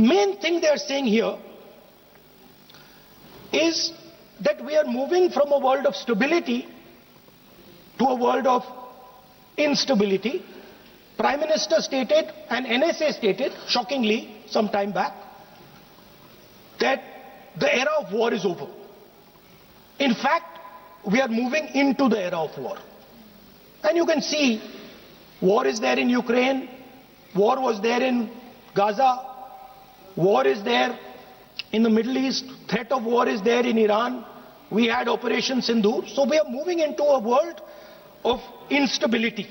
Main thing they are saying here is that we are moving from a world of stability to a world of instability. Prime Minister stated and NSA stated, shockingly, some time back, that the era of war is over. In fact, we are moving into the era of war. And you can see, war is there in Ukraine, war was there in Gaza, war is there in the Middle East, threat of war is there in Iran, we had Operation Sindoor. So we are moving into a world of instability.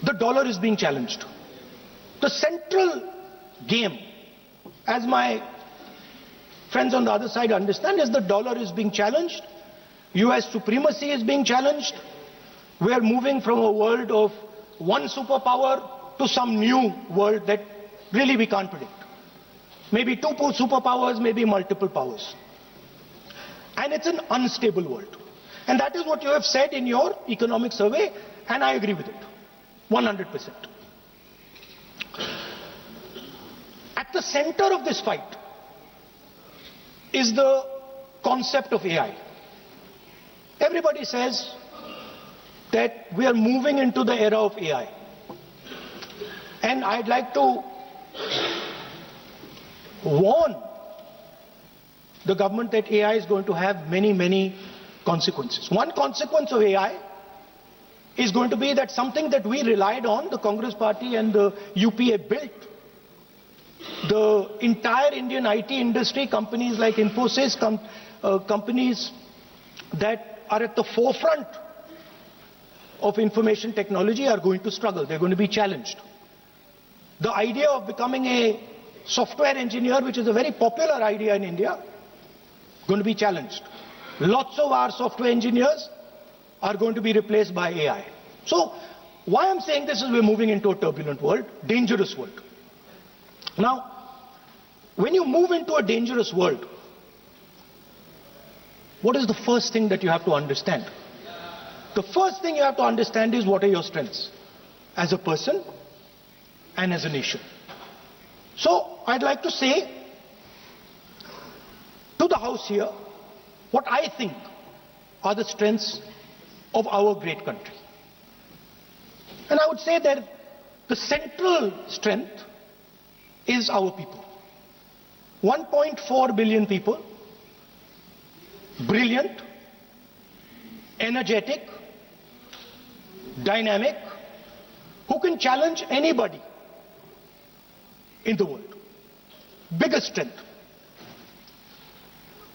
The dollar is being challenged. The central game, as my friends on the other side understand, is the dollar is being challenged. US supremacy is being challenged. We are moving from a world of one superpower to some new world that really we can't predict. Maybe two superpowers, maybe multiple powers. And it's an unstable world. And that is what you have said in your economic survey, and I agree with it. 100%. At the center of this fight is the concept of AI. Everybody says that we are moving into the era of AI. And I'd like to warn the government that AI is going to have many, many consequences. One consequence of AI is going to be that something that we relied on, the Congress party and the UPA built, the entire Indian IT industry, companies like Infosys, companies that are at the forefront of information technology are going to struggle. They're going to be challenged. The idea of becoming a software engineer, which is a very popular idea in India, going to be challenged. Lots of our software engineers are going to be replaced by AI. So, why I'm saying this is we're moving into a turbulent world, dangerous world. Now, when you move into a dangerous world, what is the first thing that you have to understand? The first thing you have to understand is what are your strengths as a person and as a nation. So, I'd like to say to the House here what I think are the strengths of our great country. And I would say that the central strength is our people. 1.4 billion people, brilliant, energetic, dynamic, who can challenge anybody in the world. Biggest strength.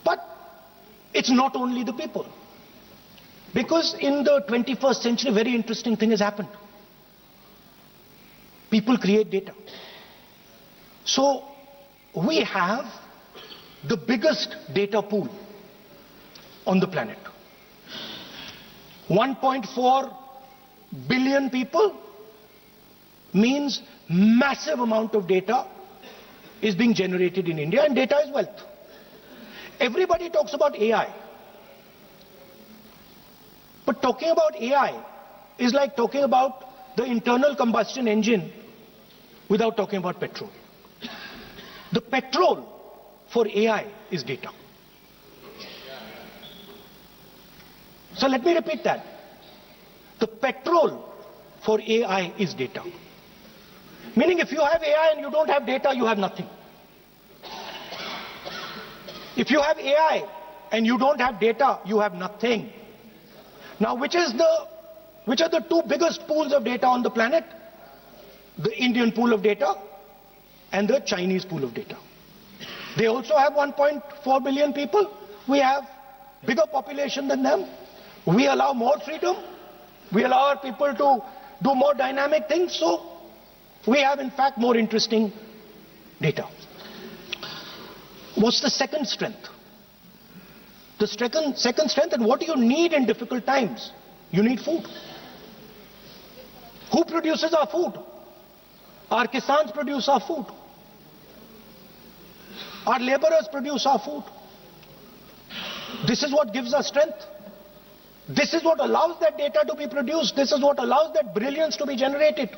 But it's not only the people. Because in the 21st century, a very interesting thing has happened. People create data. So, we have the biggest data pool on the planet. 1.4 billion people means massive amount of data is being generated in India, and data is wealth. Everybody talks about AI. But talking about AI is like talking about the internal combustion engine without talking about petrol. The petrol for AI is data. So let me repeat that. The petrol for AI is data. Meaning if you have AI and you don't have data, you have nothing. If you have AI and you don't have data, you have nothing. Now, which are the two biggest pools of data on the planet? The Indian pool of data and the Chinese pool of data. They also have 1.4 billion people. We have bigger population than them. We allow more freedom. We allow our people to do more dynamic things. So, we have in fact more interesting data. What's the second strength? The second strength, and what do you need in difficult times? You need food. Who produces our food? Our kisans produce our food. Our laborers produce our food. This is what gives us strength. This is what allows that data to be produced. This is what allows that brilliance to be generated.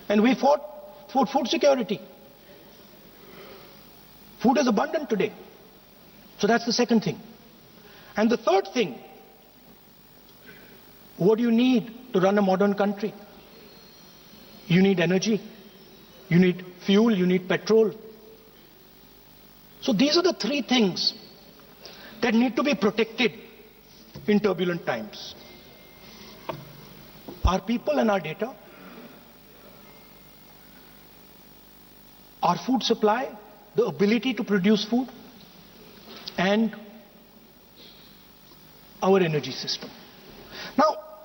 And we fought for food security. Food is abundant today. So that's the second thing. And the third thing, what do you need to run a modern country? You need energy, you need fuel, you need petrol. So these are the three things that need to be protected in turbulent times. Our people and our data, our food supply, the ability to produce food, and our energy system.